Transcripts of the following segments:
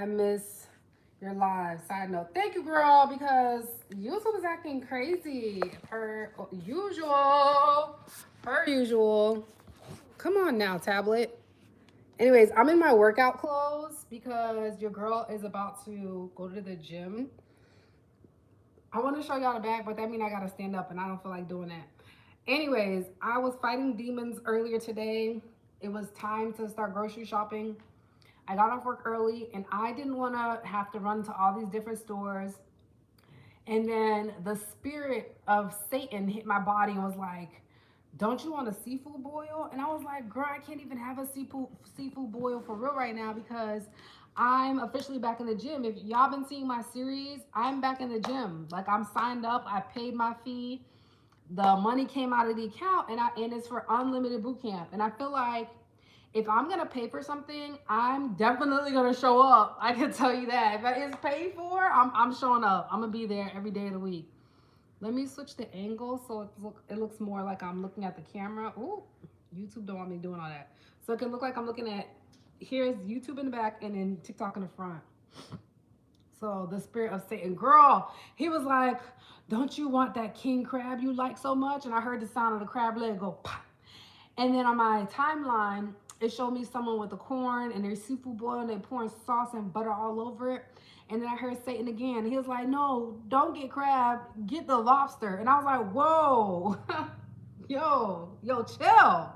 I miss your live. Side note. Thank you, girl, because YouTube is acting crazy per usual. Per usual. Come on now, tablet. Anyways, I'm in my workout clothes because your girl is about to go to the gym. I want to show y'all the back, but that means I got to stand up, and I don't feel like doing that. Anyways, I was fighting demons earlier today. It was time to start grocery shopping. I got off work early and I didn't want to have to run to all these different stores. And then the spirit of Satan hit my body and was like, don't you want a seafood boil? And I was like, girl, I can't even have a seafood boil for real right now because I'm officially back in the gym. If y'all been seeing my series, I'm back in the gym. Like, I'm signed up. I paid my fee. The money came out of the account, and it's for unlimited boot camp. And I feel like if I'm gonna pay for something, I'm definitely gonna show up. I can tell you that. If it is paid for, I'm showing up. I'm gonna be there every day of the week. Let me switch the angle so it looks more like I'm looking at the camera. Ooh, YouTube don't want me doing all that. So it can look like I'm looking at, here's YouTube in the back and then TikTok in the front. So the spirit of Satan, girl, he was like, don't you want that king crab you like so much? And I heard the sound of the crab leg go pop. And then on my timeline, it showed me someone with the corn and their seafood boil and they pouring sauce and butter all over it. And then I heard Satan again. He was like, no, don't get crab, get the lobster. And I was like, whoa, yo, chill.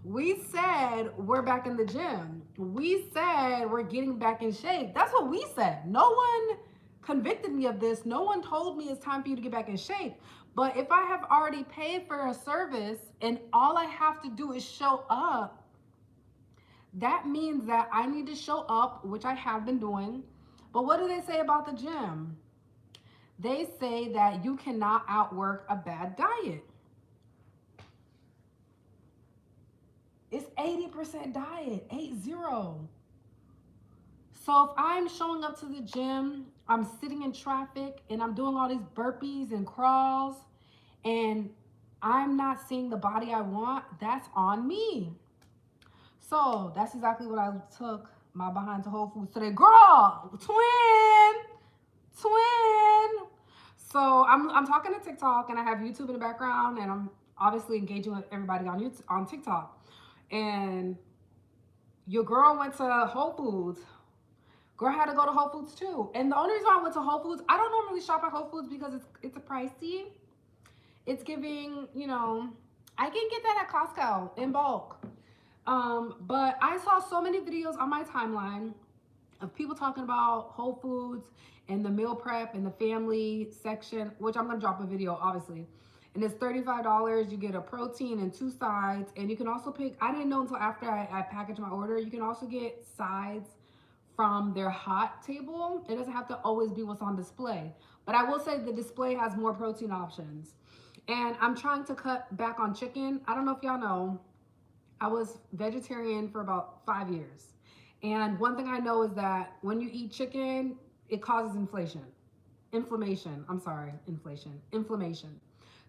We said we're back in the gym. We said we're getting back in shape. That's what we said. No one convicted me of this. No one told me it's time for you to get back in shape. But if I have already paid for a service and all I have to do is show up, that means that I need to show up, which I have been doing. But what do they say about the gym? They say that you cannot outwork a bad diet. It's 80% diet, 80. So if I'm showing up to the gym, I'm sitting in traffic and I'm doing all these burpees and crawls and I'm not seeing the body I want, that's on me. So that's exactly what I took my behind to Whole Foods today. Girl, twin. So I'm talking to TikTok and I have YouTube in the background and I'm obviously engaging with everybody on YouTube, on TikTok. And your girl went to Whole Foods. Girl had to go to Whole Foods too. And the only reason I went to Whole Foods, I don't normally shop at Whole Foods because it's a pricey. It's giving, I can get that at Costco in bulk. But I saw so many videos on my timeline of people talking about Whole Foods and the meal prep and the family section, which I'm gonna drop a video, obviously. And it's $35. You get a protein and 2 sides. And you can also pick, I didn't know until after I packaged my order, you can also get sides from their hot table. It doesn't have to always be what's on display. But I will say the display has more protein options. And I'm trying to cut back on chicken. I don't know if y'all know, I was vegetarian for about 5 years. And one thing I know is that when you eat chicken, it causes inflammation.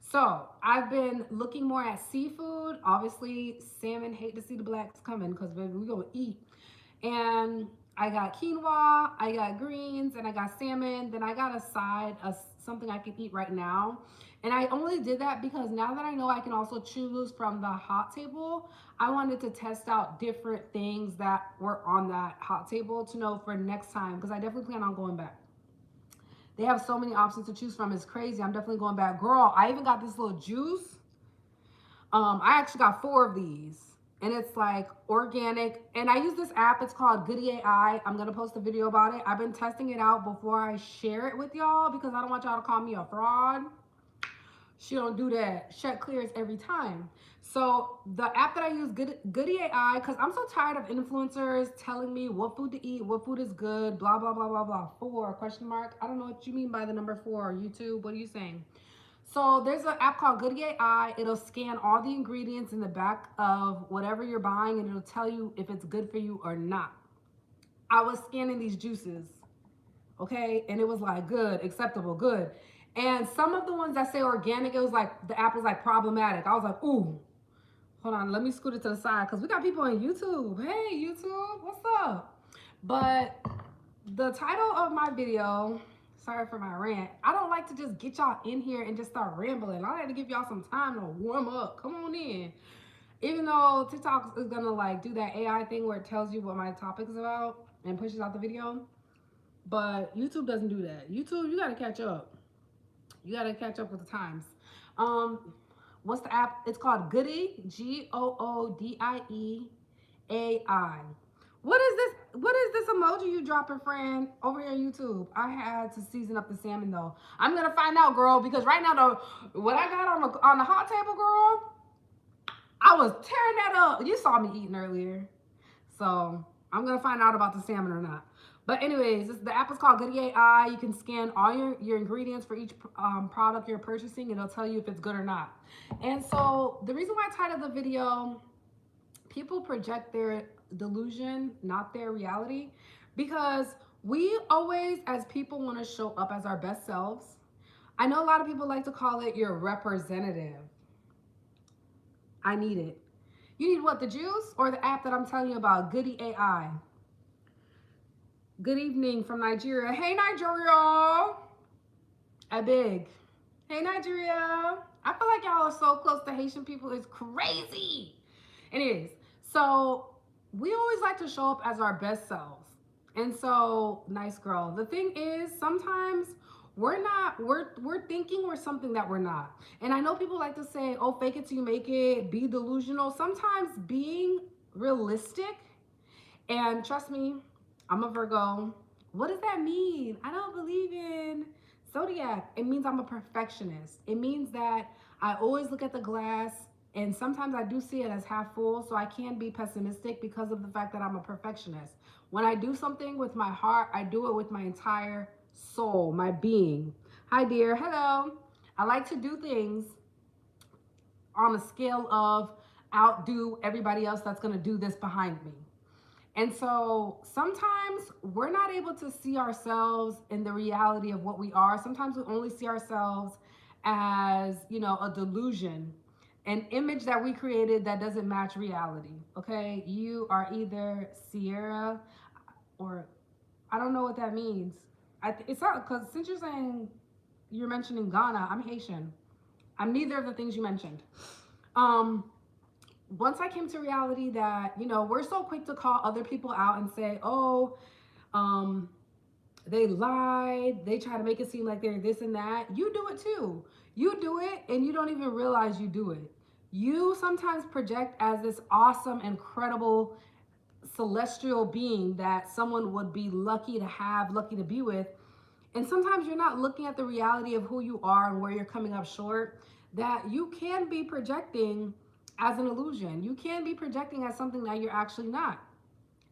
So I've been looking more at seafood. Obviously, salmon, hate to see the blacks coming because baby, we're gonna eat. And I got quinoa, I got greens, and I got salmon. Then I got a side of something I can eat right now. And I only did that because now that I know I can also choose from the hot table, I wanted to test out different things that were on that hot table to know for next time because I definitely plan on going back. They have so many options to choose from. It's crazy. I'm definitely going back. Girl, I even got this little juice. I actually got 4 of these. And it's like organic. And I use this app. It's called DJI. I'm going to post a video about it. I've been testing it out before I share it with y'all because I don't want y'all to call me a fraud. She don't do that. Check clears every time. So the app that I use, Goody AI, because I'm so tired of influencers telling me what food to eat, what food is good, blah, blah, blah, blah, blah. 4, question mark. I don't know what you mean by the number 4. YouTube, what are you saying? So there's an app called Goody AI. It'll scan all the ingredients in the back of whatever you're buying and it'll tell you if it's good for you or not. I was scanning these juices, okay? And it was like good, acceptable, good. And some of the ones that say organic, it was like, the app was like problematic. I was like, ooh, hold on, let me scoot it to the side because we got people on YouTube. Hey, YouTube, what's up? But The title of my video, sorry for my rant, I don't like to just get y'all in here and just start rambling. I like to give y'all some time to warm up. Come on in. Even though TikTok is gonna like do that AI thing where it tells you what my topic is about and pushes out the video, but YouTube doesn't do that. YouTube, you gotta catch up. You gotta catch up with the times. Um, what's the app? It's called Goodie, GOODIE AI. What is this? What is this emoji you dropping, friend, over here on YouTube? I had to season up the salmon though. I'm gonna find out, girl, because right now what I got on the hot table, girl, I was tearing that up. You saw me eating earlier, so I'm gonna find out about the salmon or not. But anyways, the app is called Goodie AI. You can scan all your ingredients for each product you're purchasing, and it'll tell you if it's good or not. And so the reason why I titled the video, people project their delusion, not their reality, because we always, as people, want to show up as our best selves. I know a lot of people like to call it your representative. I need it. You need what, the juice or the app that I'm telling you about, Goodie AI? Good evening from Nigeria. Hey, Nigeria. I beg. Hey, Nigeria. I feel like y'all are so close to Haitian people. It's crazy. Anyways, so we always like to show up as our best selves. And so, nice girl. The thing is, sometimes we're thinking we're something that we're not. And I know people like to say, oh, fake it till you make it, be delusional. Sometimes being realistic, and trust me, I'm a Virgo. What does that mean? I don't believe in zodiac. It means I'm a perfectionist. It means that I always look at the glass, and sometimes I do see it as half full, so I can be pessimistic because of the fact that I'm a perfectionist. When I do something with my heart, I do it with my entire soul, my being. Hi, dear. Hello. I like to do things on a scale of outdo everybody else that's going to do this behind me. And so sometimes we're not able to see ourselves in the reality of what we are. Sometimes we only see ourselves as, a delusion, an image that we created that doesn't match reality. Okay, you are either Sierra, or I don't know what that means. It's not, because since you're mentioning Ghana, I'm Haitian. I'm neither of the things you mentioned. Once I came to reality that, we're so quick to call other people out and say, oh, they lied, they try to make it seem like they're this and that. You do it too. You do it and you don't even realize you do it. You sometimes project as this awesome, incredible, celestial being that someone would be lucky to have, lucky to be with. And sometimes you're not looking at the reality of who you are and where you're coming up short, that you can be projecting as an illusion. You can be projecting as something that you're actually not.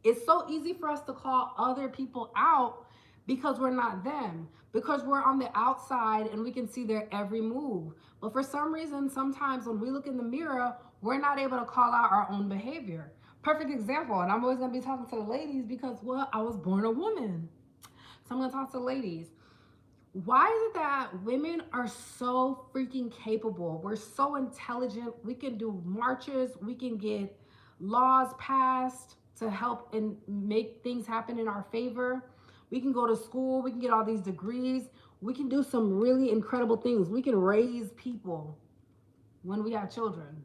It's so easy for us to call other people out because we're not them, because we're on the outside and we can see their every move. But for some reason, sometimes when we look in the mirror, we're not able to call out our own behavior. Perfect example, and I'm always going to be talking to the ladies because, well, I was born a woman. So I'm going to talk to the ladies. Why is it that women are so freaking capable? We're so intelligent. We can do marches. We can get laws passed to help and make things happen in our favor. We can go to school. We can get all these degrees. We can do some really incredible things. We can raise people when we have children.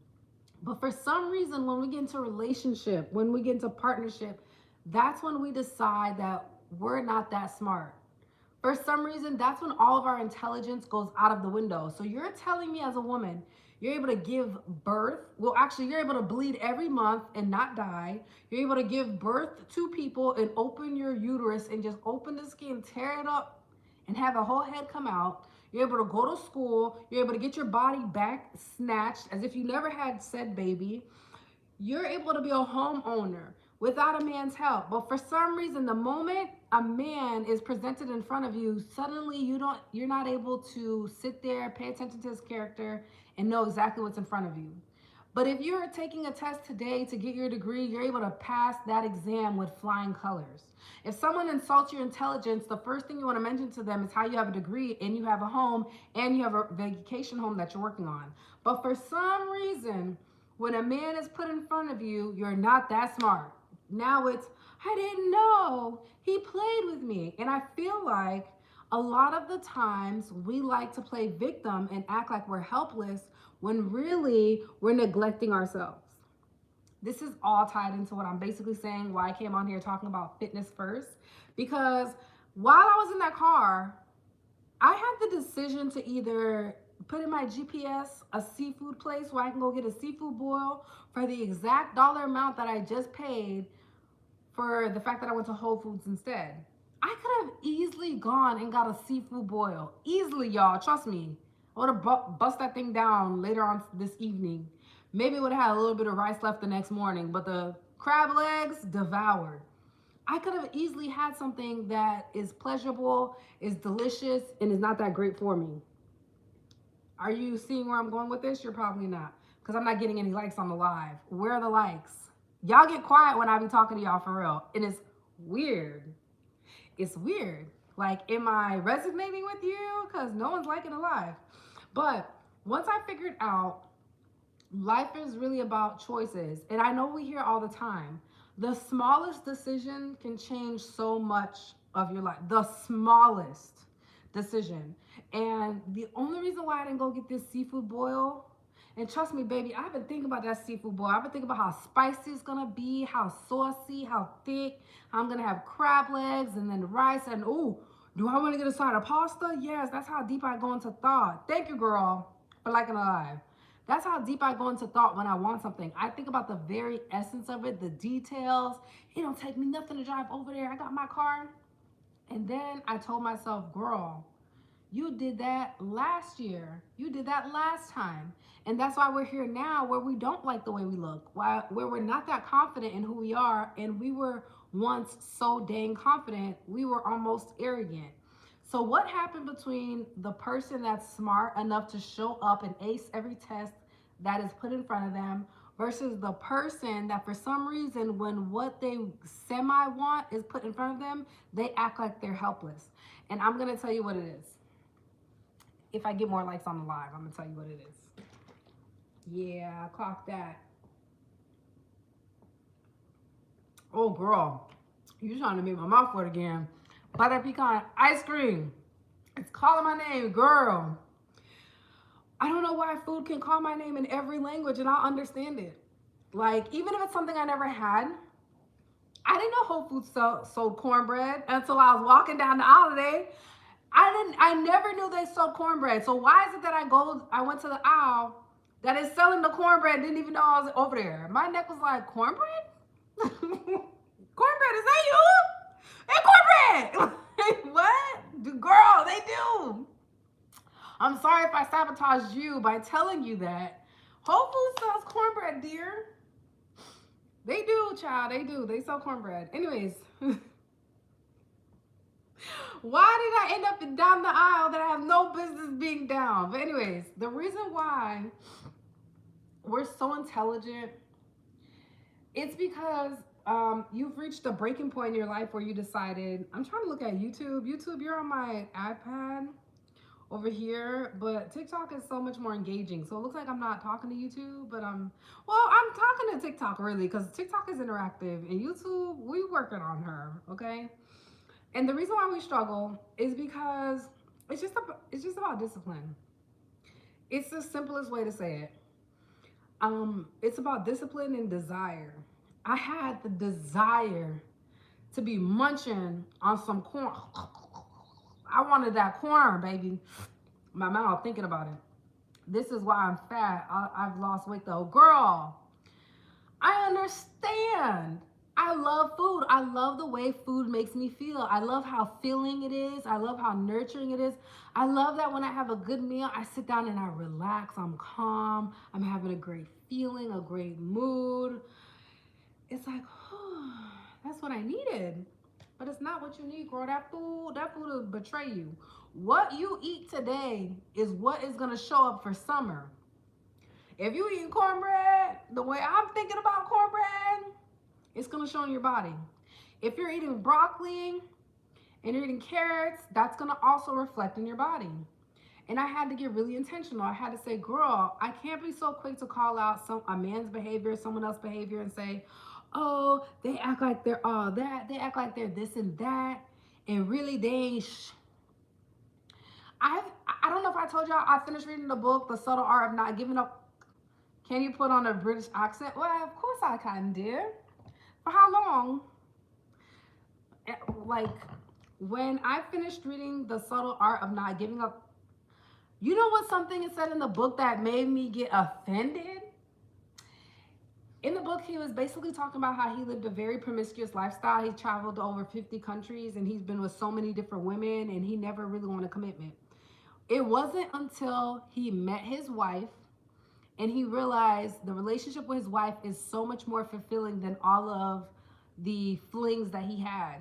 But for some reason, when we get into a relationship, when we get into partnership, that's when we decide that we're not that smart. For some reason, that's when all of our intelligence goes out of the window. So you're telling me as a woman, you're able to give birth. Well, actually, you're able to bleed every month and not die. You're able to give birth to people and open your uterus and just open the skin, tear it up, and have a whole head come out. You're able to go to school. You're able to get your body back snatched as if you never had said baby. You're able to be a homeowner without a man's help. But for some reason, the moment a man is presented in front of you, suddenly you're not able to sit there, pay attention to his character, and know exactly what's in front of you. But if you're taking a test today to get your degree, you're able to pass that exam with flying colors. If someone insults your intelligence, the first thing you want to mention to them is how you have a degree and you have a home and you have a vacation home that you're working on. But for some reason, when a man is put in front of you, you're not that smart. Now it's, I didn't know. He played with me. And I feel like a lot of the times we like to play victim and act like we're helpless when really we're neglecting ourselves. This is all tied into what I'm basically saying, why I came on here talking about fitness first. Because while I was in that car, I had the decision to either put in my GPS a seafood place where I can go get a seafood boil for the exact dollar amount that I just paid for the fact that I went to Whole Foods instead. I could have easily gone and got a seafood boil. Easily, y'all. Trust me. I would have bust that thing down later on this evening. Maybe would have had a little bit of rice left the next morning, but the crab legs devoured. I could have easily had something that is pleasurable, is delicious, and is not that great for me. Are you seeing where I'm going with this? You're probably not, because I'm not getting any likes on the live. Where are the likes? Y'all get quiet when I be talking to y'all for real. And it's weird. It's weird. Like, am I resonating with you? Because no one's liking the live. But once I figured out life is really about choices, and I know we hear all the time, the smallest decision can change so much of your life. The smallest decision. And the only reason why I didn't go get this seafood boil, and trust me, baby, I've been thinking about that seafood boil. I've been thinking about how spicy it's gonna be, how saucy, how thick. I'm gonna have crab legs and then rice. And ooh, do I want to get a side of pasta? Yes, that's how deep I go into thought. Thank you, girl, for liking the live. That's how deep I go into thought when I want something. I think about the very essence of it, the details. It don't take me nothing to drive over there. I got my car. And then I told myself, girl, you did that last year. You did that last time. And that's why we're here now, where we don't like the way we look, where we're not that confident in who we are. And we were once so dang confident, we were almost arrogant. So what happened between the person that's smart enough to show up and ace every test that is put in front of them versus the person that for some reason, when what they semi want is put in front of them, they act like they're helpless? And I'm gonna tell you what it is. If I get more likes on the live, I'm gonna tell you what it is. Yeah, clock that. Oh girl, you trying to make my mouth wet again. Butter pecan ice cream. It's calling my name, girl. I don't know why food can call my name in every language and I'll understand it. Like, even if it's something I never had, I didn't know Whole Foods sold cornbread until I was walking down the aisle today. I never knew they sold cornbread. So why is it that I went to the aisle that is selling the cornbread, didn't even know I was over there? My neck was like, cornbread? Cornbread, is that you? Hey, cornbread! What? Girl, they do. I'm sorry if I sabotaged you by telling you that. Whole Foods sells cornbread, dear. They do, child. They do. They sell cornbread. Anyways. Why did I end up down the aisle that I have no business being down? But anyways, the reason why we're so intelligent, it's because you've reached a breaking point in your life where you decided, I'm trying to look at YouTube. YouTube, you're on my iPad over here, but TikTok is so much more engaging. So it looks like I'm not talking to YouTube, but I'm talking to TikTok really, because TikTok is interactive and YouTube, we working on her, okay? And the reason why we struggle is because it's just about discipline. It's the simplest way to say it. It's about discipline and desire. I had the desire to be munching on some corn. I wanted that corn, baby. My mouth thinking about it. This is why I'm fat. I've lost weight though. Girl, I understand. I love food. I love the way food makes me feel. I love how filling it is. I love how nurturing it is. I love that when I have a good meal, I sit down and I relax. I'm calm. I'm having a great feeling, a great mood. It's like, oh, that's what I needed. But it's not what you need, girl. That food will betray you. What you eat today is what is going to show up for summer. If you eat cornbread, the way I'm thinking about cornbread, it's going to show in your body. If you're eating broccoli and you're eating carrots, that's going to also reflect in your body. And I had to get really intentional. I had to say, girl, I can't be so quick to call out a man's behavior, someone else's behavior, and say, oh, they act like they're all that. They act like they're this and that. And really, I I don't know if I told y'all I finished reading the book, The Subtle Art of Not Giving Up. Can you put on a British accent? Well, of course I can, dear. For how long? Like, when I finished reading The Subtle Art of Not Giving Up, you know what something is said in the book that made me get offended? In the book, he was basically talking about how he lived a very promiscuous lifestyle. He traveled to over 50 countries and he's been with so many different women and he never really wanted a commitment. It wasn't until he met his wife and he realized the relationship with his wife is so much more fulfilling than all of the flings that he had.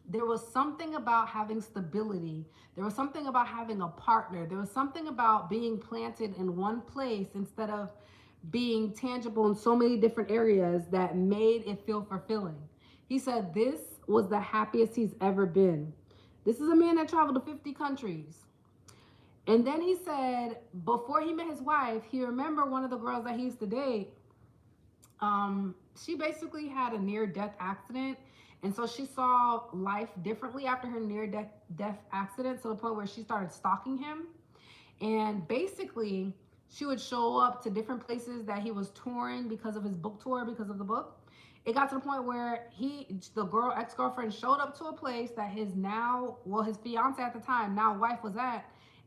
There was something about having stability. There was something about having a partner. There was something about being planted in one place instead of being tangible in so many different areas that made it feel fulfilling. He said this was the happiest he's ever been. This is a man that traveled to 50 countries. And then he said before he met his wife, he remembered one of the girls that he used to date. She basically had a near-death accident. And so she saw life differently after her near-death accident to the point where she started stalking him. And basically, she would show up to different places that he was touring because of his book tour, because of the book. It got to the point where the ex-girlfriend showed up to a place that his fiance at the time, now wife, was at.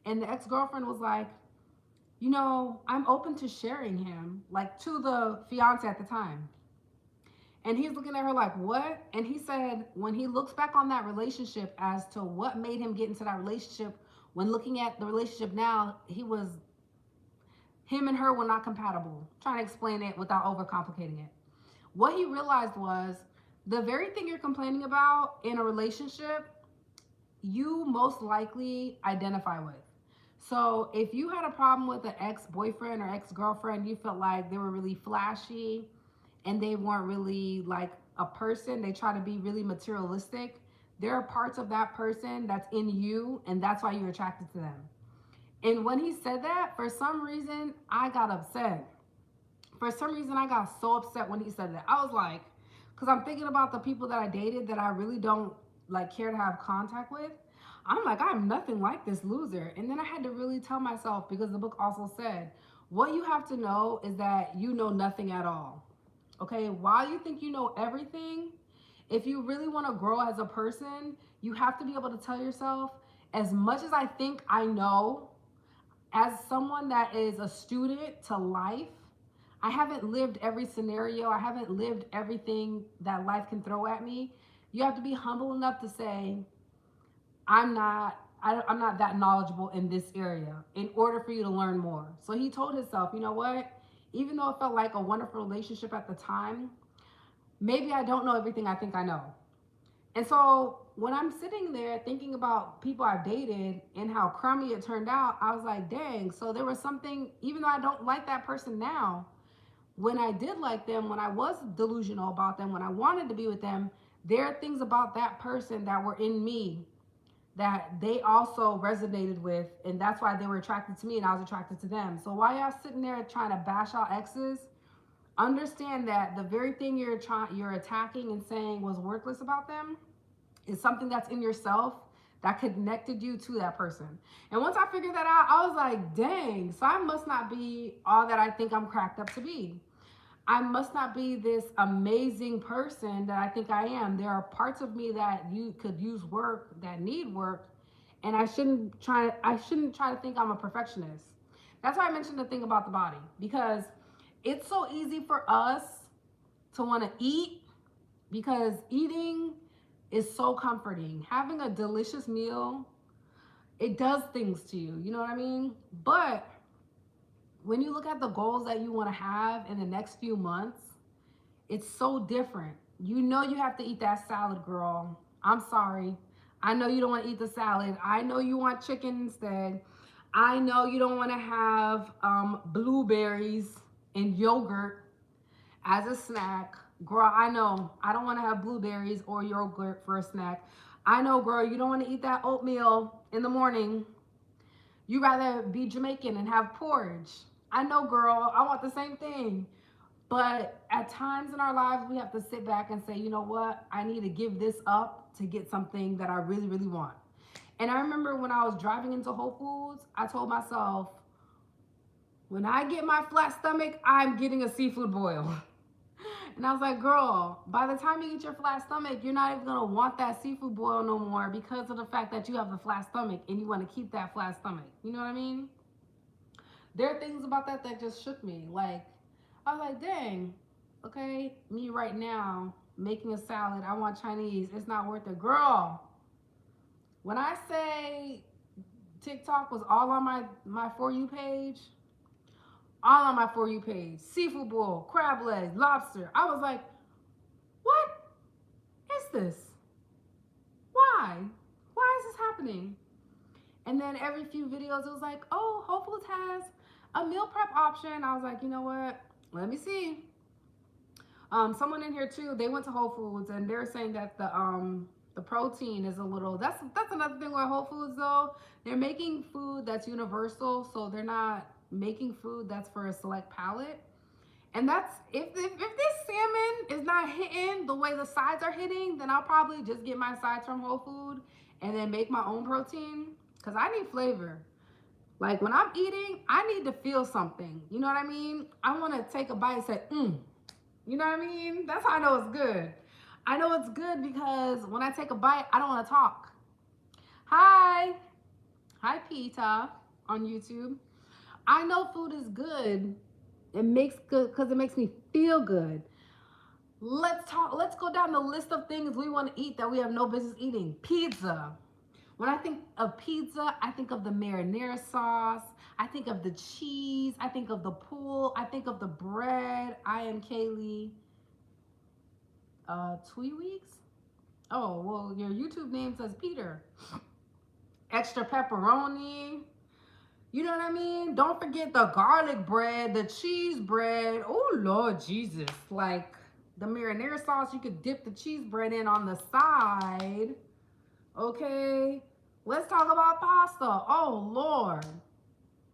And the ex-girlfriend was like, you know, I'm open to sharing him, like to the fiance at the time. And he's looking at her like, what? And he said, when he looks back on that relationship as to what made him get into that relationship, when looking at the relationship now, him and her were not compatible. I'm trying to explain it without overcomplicating it. What he realized was the very thing you're complaining about in a relationship, you most likely identify with. So if you had a problem with an ex-boyfriend or ex-girlfriend, you felt like they were really flashy and they weren't really like a person, they try to be really materialistic, there are parts of that person that's in you and that's why you're attracted to them. And when he said that, for some reason, I got upset. For some reason, I got so upset when he said that. I was like, because I'm thinking about the people that I dated that I really don't like care to have contact with. I'm like, I'm nothing like this loser. And then I had to really tell myself, because the book also said, what you have to know is that you know nothing at all. Okay, while you think you know everything, if you really want to grow as a person, you have to be able to tell yourself, as much as I think I know, as someone that is a student to life, I haven't lived every scenario. I haven't lived everything that life can throw at me. You have to be humble enough to say, I'm not that knowledgeable in this area in order for you to learn more. So he told himself, you know what? Even though it felt like a wonderful relationship at the time, maybe I don't know everything I think I know. And so when I'm sitting there thinking about people I've dated and how crummy it turned out, I was like, dang, so there was something, even though I don't like that person now, when I did like them, when I was delusional about them, when I wanted to be with them, there are things about that person that were in me that they also resonated with, and that's why they were attracted to me and I was attracted to them. So while y'all sitting there trying to bash out exes, understand that the very thing you're attacking and saying was worthless about them is something that's in yourself that connected you to that person. And once I figured that out, I was like, dang, so I must not be all that I think I'm cracked up to be. I must not be this amazing person that I think I am. There are parts of me that you could use work, that need work, and I shouldn't try to think I'm a perfectionist. That's why I mentioned the thing about the body, because it's so easy for us to want to eat, because eating is so comforting. Having a delicious meal, it does things to you, you know what I mean? But when you look at the goals that you want to have in the next few months, it's so different. You know you have to eat that salad, girl. I'm sorry. I know you don't want to eat the salad. I know you want chicken instead. I know you don't want to have blueberries and yogurt as a snack. Girl, I know. I don't want to have blueberries or yogurt for a snack. I know, girl, you don't want to eat that oatmeal in the morning. You rather be Jamaican and have porridge. I know, girl, I want the same thing. But at times in our lives, we have to sit back and say, you know what? I need to give this up to get something that I really, really want. And I remember when I was driving into Whole Foods, I told myself, when I get my flat stomach, I'm getting a seafood boil. And I was like, girl, by the time you get your flat stomach, you're not even gonna want that seafood boil no more because of the fact that you have the flat stomach and you want to keep that flat stomach. You know what I mean? There are things about that that just shook me. Like, I was like, dang, okay, me right now making a salad, I want Chinese, it's not worth it. Girl, when I say TikTok was all on my For You page, all on my For You page, seafood boil, crab legs, lobster, I was like, what is this? Why? Why is this happening? And then every few videos, it was like, oh, Whole Foods has a meal prep option. I was like, you know what? Let me see. Someone in here too, they went to Whole Foods and they're saying that the protein is a little, that's another thing with Whole Foods though. They're making food that's universal, so they're not making food that's for a select palate. And that's, if this salmon is not hitting the way the sides are hitting, then I'll probably just get my sides from Whole Food and then make my own protein, because I need flavor. Like when I'm eating, I need to feel something. You know what I mean? I want to take a bite and say, You know what I mean? That's how I know it's good. I know it's good because when I take a bite, I don't want to talk. Hi. Hi, Pita on YouTube. I know food is good. It makes good because it makes me feel good. Let's go down the list of things we want to eat that we have no business eating. Pizza. When I think of pizza, I think of the marinara sauce. I think of the cheese. I think of the pool. I think of the bread. I am Kaylee. 2 weeks? Oh, well, your YouTube name says Peter. Extra pepperoni. You know what I mean? Don't forget the garlic bread, the cheese bread. Oh, Lord Jesus. Like the marinara sauce, you could dip the cheese bread in on the side. Okay, let's talk about pasta. Oh, Lord.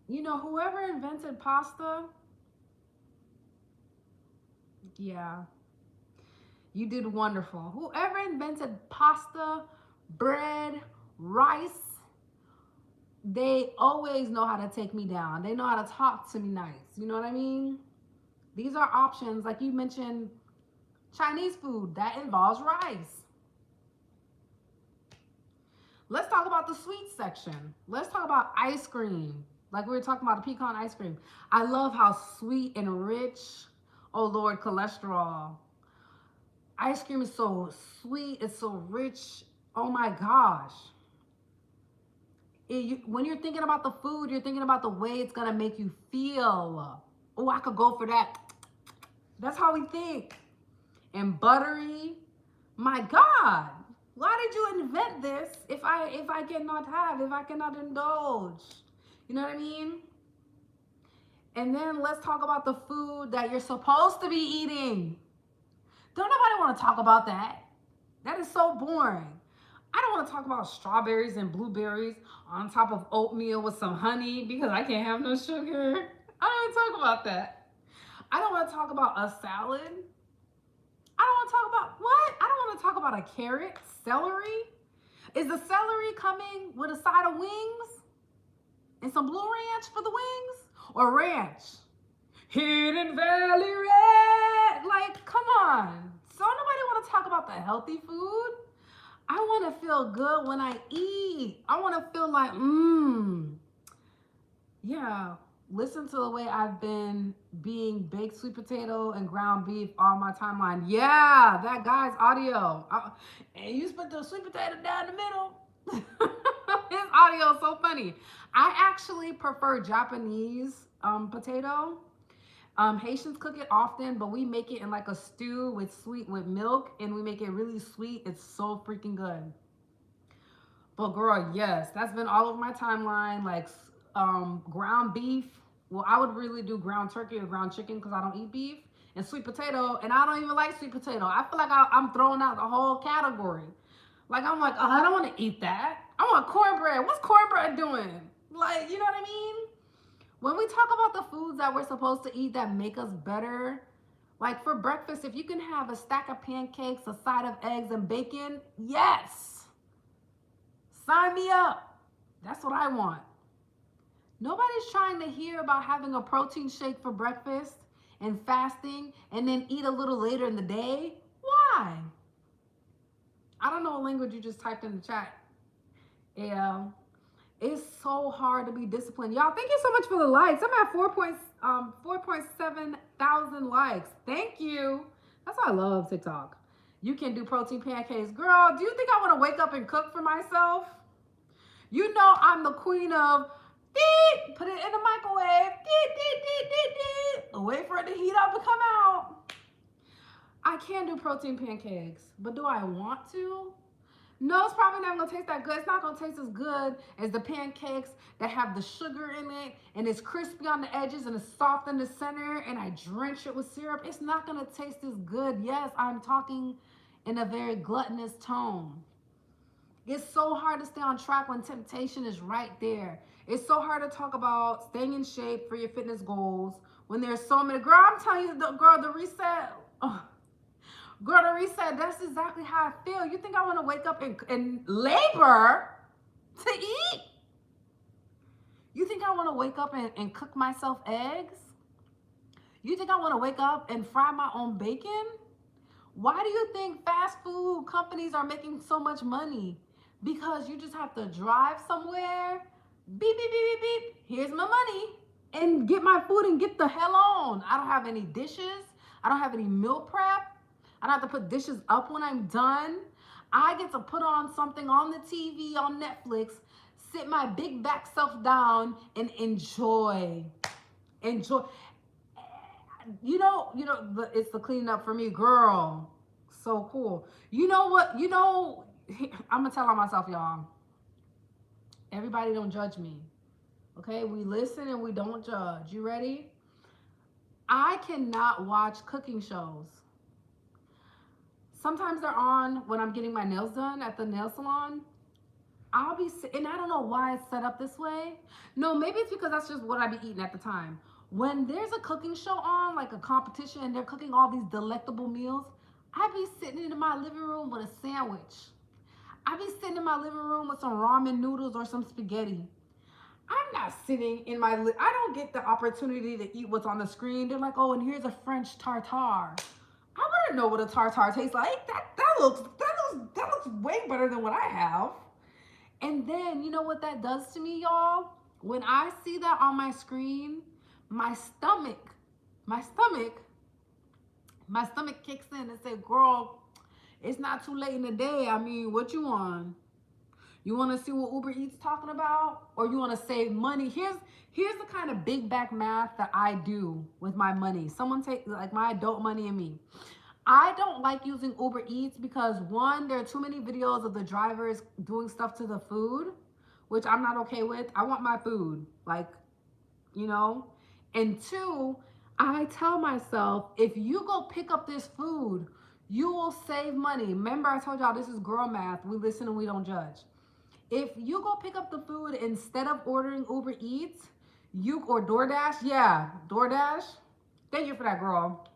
You know, whoever invented pasta, yeah, you did wonderful. Whoever invented pasta, bread, rice, they always know how to take me down. They know how to talk to me nice. You know what I mean? These are options. Like you mentioned, Chinese food, that involves rice. Let's talk about the sweet section. Let's talk about ice cream. Like we were talking about the pecan ice cream. I love how sweet and rich. Oh Lord, cholesterol. Ice cream is so sweet. It's so rich. Oh my gosh. When you're thinking about the food, you're thinking about the way it's going to make you feel. Oh, I could go for that. That's how we think. And buttery. My God. Why did you invent this if I cannot have, if I cannot indulge? You know what I mean? And then let's talk about the food that you're supposed to be eating. Don't nobody want to talk about that. That is so boring. I don't want to talk about strawberries and blueberries on top of oatmeal with some honey because I can't have no sugar. I don't want to talk about that. I don't want to talk about a salad. I don't want to talk about what? I don't want to talk about a carrot, celery. Is the celery coming with a side of wings and some blue ranch for the wings? Or ranch? Hidden Valley Red. Like, come on. So nobody want to talk about the healthy food. I want to feel good when I eat. I want to feel like, yeah. Listen to the way I've been being baked sweet potato and ground beef on my timeline. Yeah, that guy's audio. And you put the sweet potato down the middle. His audio is so funny. I actually prefer Japanese potato. Haitians cook it often, but we make it in like a stew with milk, and we make it really sweet. It's so freaking good. But girl, yes, that's been all over my timeline. Like ground beef. Well, I would really do ground turkey or ground chicken because I don't eat beef. And sweet potato, and I don't even like sweet potato. I feel like I'm throwing out the whole category. Like I'm like, oh, I don't want to eat that. I want cornbread. What's cornbread doing? Like, you know what I mean? When we talk about the foods that we're supposed to eat that make us better, Like for breakfast, if you can have a stack of pancakes, a side of eggs and bacon, yes. Sign me up. That's what I want. Nobody's trying to hear about having a protein shake for breakfast and fasting and then eat a little later in the day. Why? I don't know what language you just typed in the chat. Yeah. It's so hard to be disciplined. Y'all, thank you so much for the likes. I'm at 4.7 thousand likes. Thank you. That's why I love TikTok. You can do protein pancakes. Girl, do you think I want to wake up and cook for myself? You know I'm the queen of put it in the microwave, wait for it to heat up and come out. I can do protein pancakes, but do I want to? No, it's probably not gonna taste that good. It's not gonna taste as good as the pancakes that have the sugar in it and it's crispy on the edges and it's soft in the center and I drench it with syrup. It's not gonna taste as good. Yes, I'm talking in a very gluttonous tone. It's so hard to stay on track when temptation is right there. It's so hard to talk about staying in shape for your fitness goals when there's so many. Girl, I'm telling you, the reset. Oh, girl, the reset, that's exactly how I feel. You think I want to wake up and labor to eat? You think I want to wake up and cook myself eggs? You think I want to wake up and fry my own bacon? Why do you think fast food companies are making so much money? Because you just have to drive somewhere, beep, beep, beep, beep, beep, here's my money, and get my food and get the hell on. I don't have any dishes. I don't have any meal prep. I don't have to put dishes up when I'm done. I get to put on something on the TV, on Netflix, sit my big back self down and enjoy. Enjoy. It's the cleaning up for me, girl. So cool. You know what? I'm gonna tell on myself, y'all. Everybody don't judge me. Okay? We listen and we don't judge. You ready? I cannot watch cooking shows. Sometimes they're on when I'm getting my nails done at the nail salon. And I don't know why it's set up this way. No, maybe it's because that's just what I be eating at the time. When there's a cooking show on, like a competition, and they're cooking all these delectable meals, I be sitting in my living room with a sandwich. I be sitting in my living room with some ramen noodles or some spaghetti. I'm not sitting in I don't get the opportunity to eat what's on the screen. They're like, oh, and here's a French tartare. I want to know what a tartare tastes like. That looks way better than what I have. And then, you know what that does to me, y'all? When I see that on my screen, my stomach kicks in and says, girl, it's not too late in the day. I mean, what you want? You want to see what Uber Eats talking about? Or you want to save money? Here's the kind of big back math that I do with my money. Someone take like my adult money and me. I don't like using Uber Eats because one, there are too many videos of the drivers doing stuff to the food, which I'm not okay with. I want my food, And two, I tell myself, if you go pick up this food, you will save money. Remember, I told y'all this is girl math. We listen and we don't judge. If you go pick up the food instead of ordering Uber Eats, or DoorDash. Thank you for that, girl.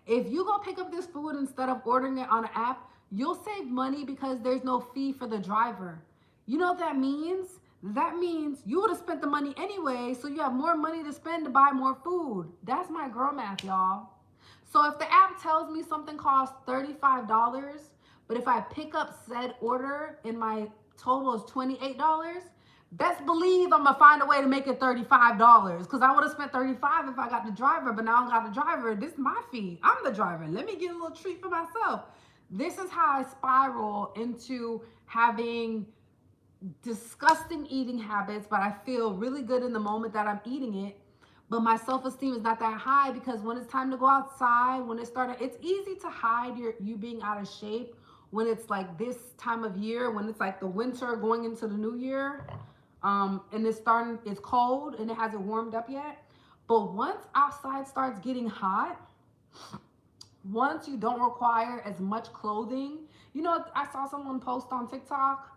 If you go pick up this food instead of ordering it on an app, you'll save money because there's no fee for the driver. You know what that means? That means you would have spent the money anyway, so you have more money to spend to buy more food. That's my girl math, y'all. So if the app tells me something costs $35, but if I pick up said order and my total is $28, best believe I'm gonna find a way to make it $35 because I would have spent $35 if I got the driver, but now I don't got the driver. This is my fee. I'm the driver. Let me get a little treat for myself. This is how I spiral into having disgusting eating habits, but I feel really good in the moment that I'm eating it. But my self-esteem is not that high because when it's time to go outside, it's easy to hide you being out of shape when it's like this time of year, when it's like the winter going into the new year. And it's cold and it hasn't warmed up yet. But once outside starts getting hot, once you don't require as much clothing, I saw someone post on TikTok,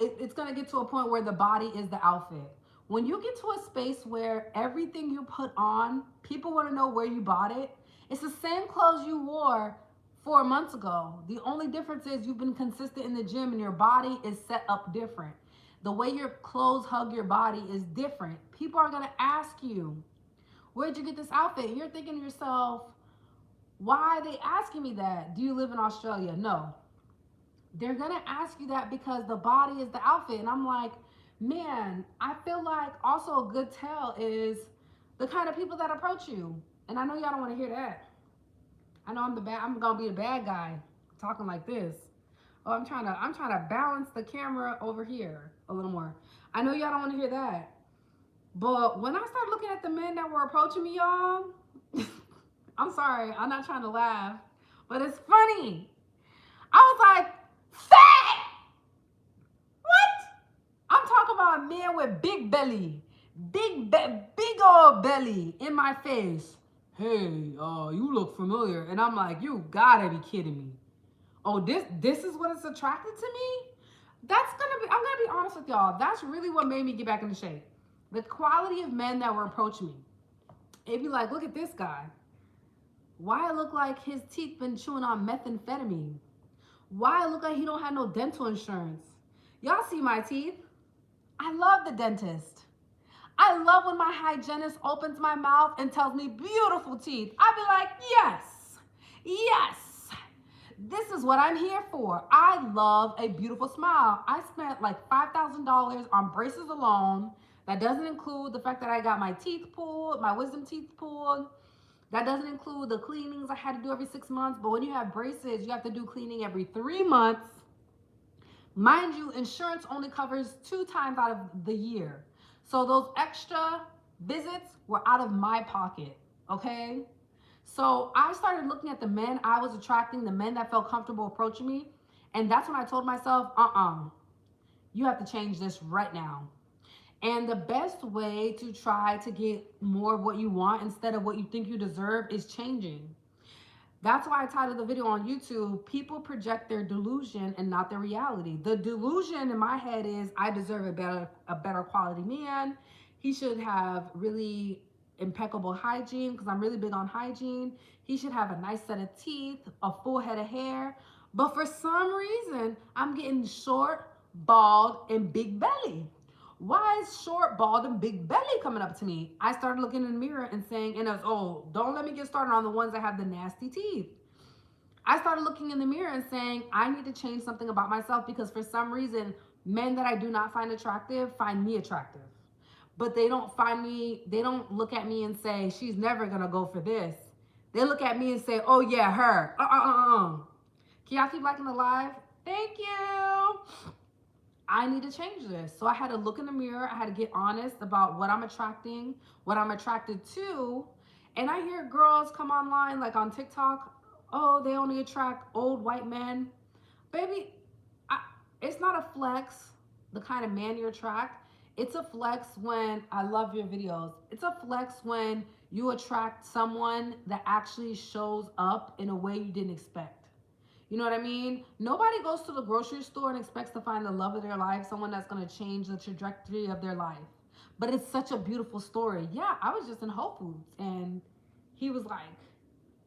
it's gonna get to a point where the body is the outfit. When you get to a space where everything you put on, people wanna know where you bought it, It's the same clothes you wore 4 months ago. The only difference is you've been consistent in the gym and your body is set up different. The way your clothes hug your body is different. People are going to ask you, where'd you get this outfit? You're thinking to yourself, why are they asking me that? Do you live in Australia? No. They're going to ask you that because the body is the outfit. And I'm like, man, I feel like also a good tell is the kind of people that approach you. And I know y'all don't want to hear that. I know I'm gonna be the bad guy talking like this. Oh, I'm trying to balance the camera over here a little more. I know y'all don't want to hear that. But when I started looking at the men that were approaching me, y'all, I'm sorry, I'm not trying to laugh, but it's funny. I was like, fat! What? I'm talking about a man with big belly, big old belly in my face. Hey, you look familiar. And I'm like, you gotta be kidding me. Oh, this is what it's attracted to me? I'm gonna be honest with y'all. That's really what made me get back into shape. The quality of men that were approaching me. It'd be like, look at this guy. Why it look like his teeth been chewing on methamphetamine? Why it look like he don't have no dental insurance? Y'all see my teeth? I love the dentist. I love when my hygienist opens my mouth and tells me beautiful teeth. I'd be like, yes, yes, this is what I'm here for. I love a beautiful smile. I spent like $5,000 on braces alone. That doesn't include the fact that I got my teeth pulled, my wisdom teeth pulled. That doesn't include the cleanings I had to do every 6 months. But when you have braces, you have to do cleaning every 3 months. Mind you, insurance only covers 2 times out of the year. So those extra visits were out of my pocket, okay? So I started looking at the men I was attracting, the men that felt comfortable approaching me. And that's when I told myself, you have to change this right now. And the best way to try to get more of what you want instead of what you think you deserve is changing. That's why I titled the video on YouTube, people project their delusion and not their reality. The delusion in my head is I deserve a better quality man. He should have really impeccable hygiene because I'm really big on hygiene. He should have a nice set of teeth, a full head of hair. But for some reason, I'm getting short, bald, and big belly. Why is short, bald, and big belly coming up to me? I started looking in the mirror and saying, don't let me get started on the ones that have the nasty teeth. I started looking in the mirror and saying, I need to change something about myself because for some reason, men that I do not find attractive find me attractive. But they don't look at me and say, she's never gonna go for this. They look at me and say, oh yeah, her. Can y'all keep liking the live? Thank you. I need to change this. So I had to look in the mirror. I had to get honest about what I'm attracting, what I'm attracted to. And I hear girls come online, like on TikTok, oh, they only attract old white men. Baby, it's not a flex, the kind of man you attract. It's a flex when, I love your videos. It's a flex when you attract someone that actually shows up in a way you didn't expect. You know what I mean? Nobody goes to the grocery store and expects to find the love of their life, someone that's going to change the trajectory of their life. But it's such a beautiful story. Yeah, I was just in Whole Foods and he was like,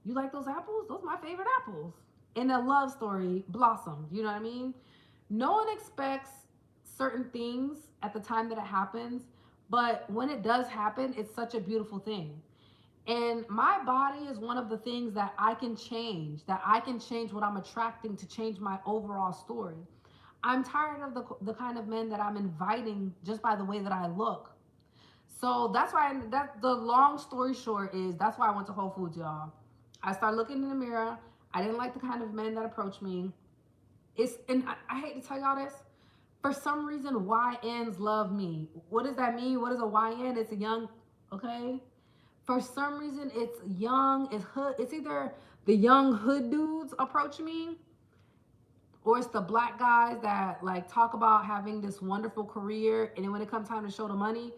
you like those apples? Those are my favorite apples. And the love story blossomed. You know what I mean? No one expects certain things at the time that it happens. But when it does happen, it's such a beautiful thing. And my body is one of the things that I can change what I'm attracting to change my overall story. I'm tired of the kind of men that I'm inviting just by the way that I look. So that's why, the long story short is, that's why I went to Whole Foods, y'all. I started looking in the mirror. I didn't like the kind of men that approached me. I hate to tell y'all this, for some reason, YNs love me. What does that mean? What is a YN? It's a young, okay? For some reason, it's young, it's hood. It's either the young hood dudes approach me, or it's the black guys that like talk about having this wonderful career, and then when it comes time to show the money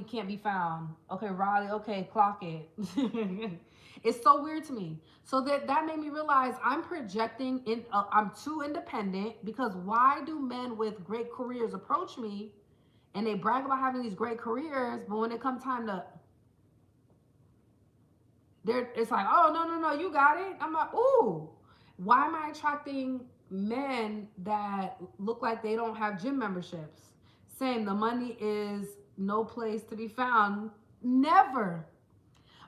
can't be found. Okay, Riley, okay, clock it. It's so weird to me. So that made me realize I'm projecting I'm too independent, because why do men with great careers approach me and they brag about having these great careers, but when it comes time to It's like, oh, no, no, no, you got it. I'm like, ooh, why am I attracting men that look like they don't have gym memberships? Saying the money is no place to be found. Never.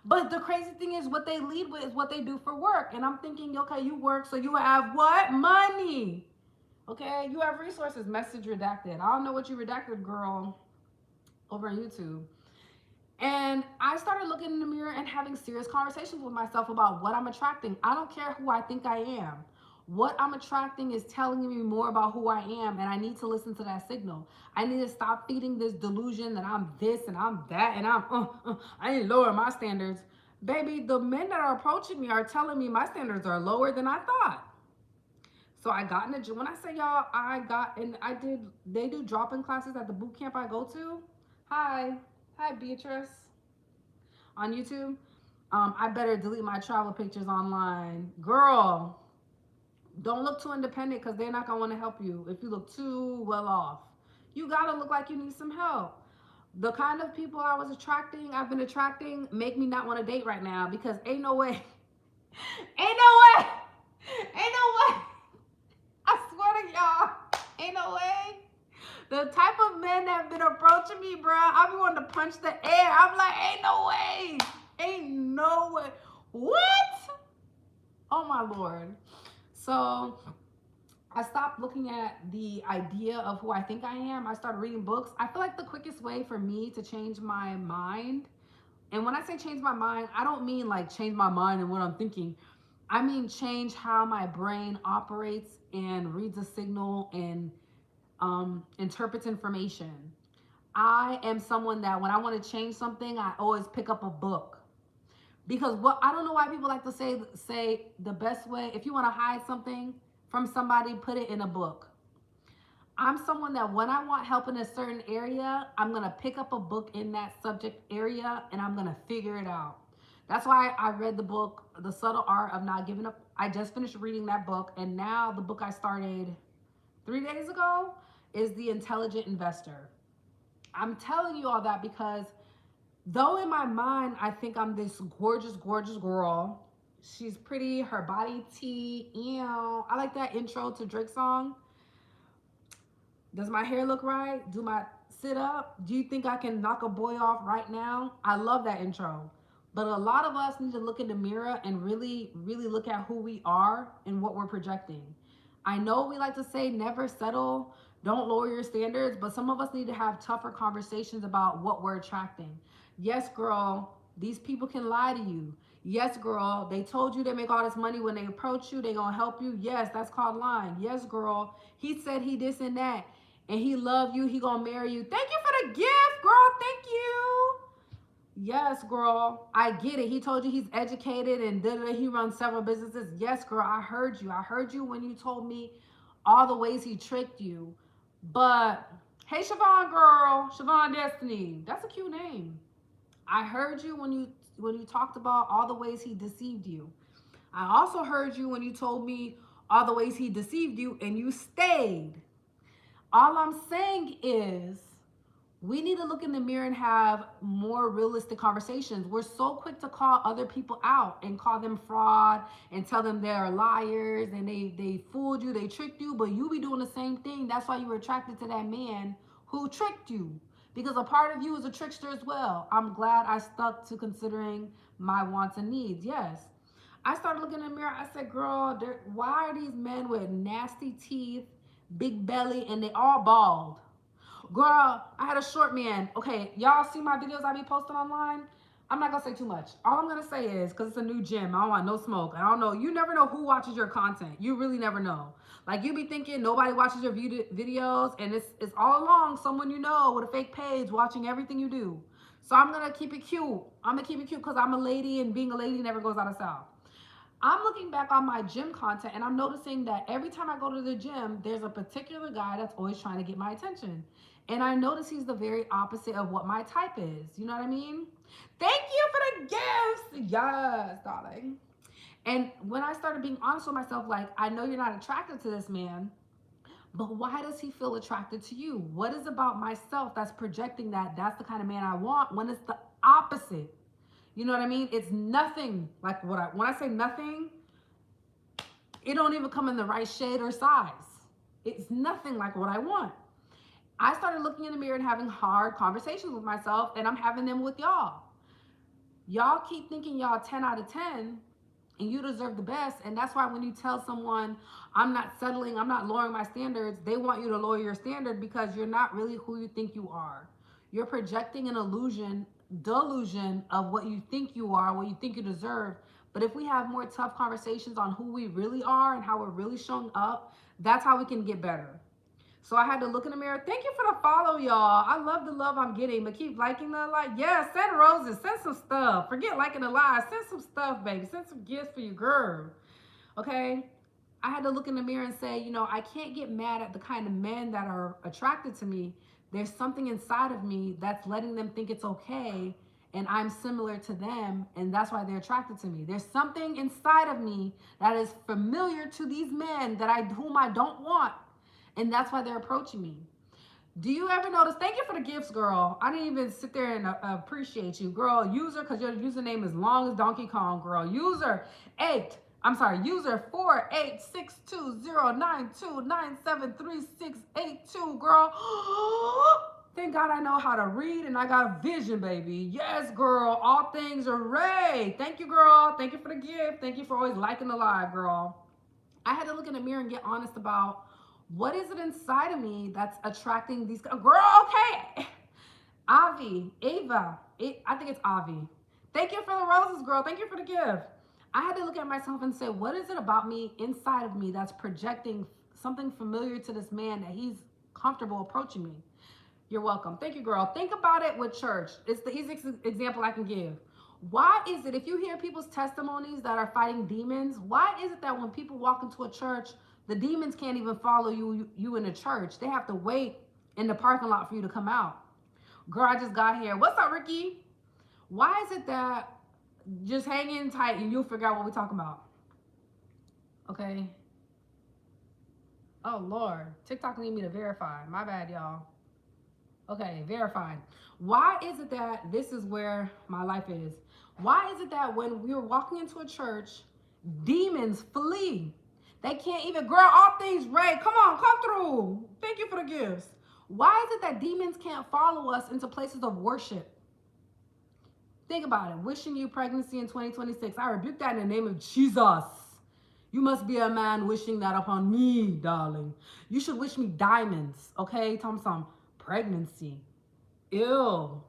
But the crazy thing is, what they lead with is what they do for work. And I'm thinking, okay, you work, so you have what? Money. Okay, you have resources. Message redacted. I don't know what you redacted, girl, over on YouTube. And I started looking in the mirror and having serious conversations with myself about what I'm attracting. I don't care who I think I am. What I'm attracting is telling me more about who I am, and I need to listen to that signal. I need to stop feeding this delusion that I'm this and I'm that, and I need to lower my standards. Baby, the men that are approaching me are telling me my standards are lower than I thought. So I got in the gym. When I say y'all, they do drop-in classes at the boot camp I go to. Hi, Beatrice on YouTube. I better delete my travel pictures online. Girl, don't look too independent because they're not going to want to help you if you look too well off. You got to look like you need some help. The kind of people I've been attracting, make me not want to date right now because ain't no way. Ain't no way. Ain't no way. I swear to y'all, ain't no way. The type of men that have been approaching me, bro, I be wanting to punch the air. I'm like, ain't no way. Ain't no way. What? Oh my Lord. So I stopped looking at the idea of who I think I am. I started reading books. I feel like the quickest way for me to change my mind, and when I say change my mind, I don't mean like change my mind and what I'm thinking. I mean change how my brain operates and reads a signal and interprets information. I am someone that when I want to change something, I always pick up a book. Because what I don't know why people like to say the best way, if you want to hide something from somebody, put it in a book. I'm someone that when I want help in a certain area, I'm going to pick up a book in that subject area and I'm going to figure it out. That's why I read the book, The Subtle Art of Not Giving Up. I just finished reading that book, and now the book I started 3 days ago is The Intelligent Investor. I'm telling you all that because though in my mind I think I'm this gorgeous, gorgeous girl, she's pretty, her body tea, I like that intro to Drake's song. Does my hair look right? Do my sit up? Do you think I can knock a boy off right now? I love that intro. But a lot of us need to look in the mirror and really, really look at who we are and what we're projecting. I know we like to say never settle, don't lower your standards, but some of us need to have tougher conversations about what we're attracting. Yes, girl, these people can lie to you. Yes, girl, they told you they make all this money when they approach you, they gonna help you. Yes, that's called lying. Yes, girl, he said he this and that, and he love you, he gonna marry you. Thank you for the gift, girl, thank you. Yes, girl, I get it. He told you he's educated and he runs several businesses. Yes, girl, I heard you. I heard you when you told me all the ways he tricked you. But hey, Siobhan, girl, Siobhan Destiny, that's a cute name. I heard you when you talked about all the ways he deceived you. I also heard you when you told me all the ways he deceived you and you stayed. All I'm saying is we need to look in the mirror and have more realistic conversations. We're so quick to call other people out and call them fraud and tell them they're liars and they fooled you, they tricked you, but you be doing the same thing. That's why you were attracted to that man who tricked you, because a part of you is a trickster as well. I'm glad I stuck to considering my wants and needs. Yes. I started looking in the mirror. I said, girl, why are these men with nasty teeth, big belly, and they all bald? Girl, I had a short man. Okay, y'all see my videos I be posting online? I'm not gonna say too much. All I'm gonna say is, because it's a new gym, I don't want no smoke. I don't know. You never know who watches your content. You really never know. Like, you be thinking nobody watches your videos, and it's all along someone you know with a fake page watching everything you do. So I'm gonna keep it cute. I'm gonna keep it cute because I'm a lady, and being a lady never goes out of style. I'm looking back on my gym content and I'm noticing that every time I go to the gym, there's a particular guy that's always trying to get my attention. And I notice he's the very opposite of what my type is. You know what I mean? Thank you for the gifts. Yes, darling. And when I started being honest with myself, like, I know you're not attracted to this man, but why does he feel attracted to you? What is about myself that's projecting that that's the kind of man I want when it's the opposite? You know what I mean? It's nothing like when I say nothing, it don't even come in the right shade or size. It's nothing like what I want. I started looking in the mirror and having hard conversations with myself, and I'm having them with y'all. Y'all keep thinking y'all 10 out of 10 and you deserve the best. And that's why when you tell someone, I'm not settling, I'm not lowering my standards, they want you to lower your standard because you're not really who you think you are. You're projecting an delusion of what you think you are, what you think you deserve. But if we have more tough conversations on who we really are and how we're really showing up, that's how we can get better. So I had to look in the mirror. Thank you for the follow, y'all. I love the love I'm getting, but keep liking the like. Yeah, send roses, send some stuff. Forget liking the live. Send some stuff, baby. Send some gifts for your girl. Okay? I had to look in the mirror and say, you know, I can't get mad at the kind of men that are attracted to me. There's something inside of me that's letting them think it's okay, and I'm similar to them, and that's why they're attracted to me. There's something inside of me that is familiar to these men whom I don't want. And that's why they're approaching me. Do you ever notice? Thank you for the gifts, girl. I didn't even sit there and appreciate you, girl. User, because your username is long as Donkey Kong, girl. User 4862092973682, girl. Thank God I know how to read and I got vision, baby. Yes, girl. All things are Ray. Thank you, girl. Thank you for the gift. Thank you for always liking the live, girl. I had to look in the mirror and get honest about what is it inside of me that's attracting these girl. Okay, Avi, Ava, I think it's Avi. Thank you for the roses, girl. Thank you for the gift. I had to look at myself and say, what is it about me inside of me that's projecting something familiar to this man that he's comfortable approaching me? You're welcome. Thank you, girl. Think about it with church. It's the easiest example I can give. Why is it, if you hear people's testimonies that are fighting demons, why is it that when people walk into a church, the demons can't even follow you in the church? They have to wait in the parking lot for you to come out. Girl, I just got here. What's up, Ricky? Why is it that just hang in tight and you'll figure out what we're talking about? Okay. Oh, Lord. TikTok need me to verify. My bad, y'all. Okay, verified. Why is it that this is where my life is? Why is it that when we're walking into a church, demons flee? They can't even, girl, all things Ray, come on, come through. Thank you for the gifts. Why is it that demons can't follow us into places of worship? Think about it. Wishing you pregnancy in 2026. I rebuke that in the name of Jesus. You must be a man wishing that upon me, darling. You should wish me diamonds, okay? Tell me something. Pregnancy. Ew.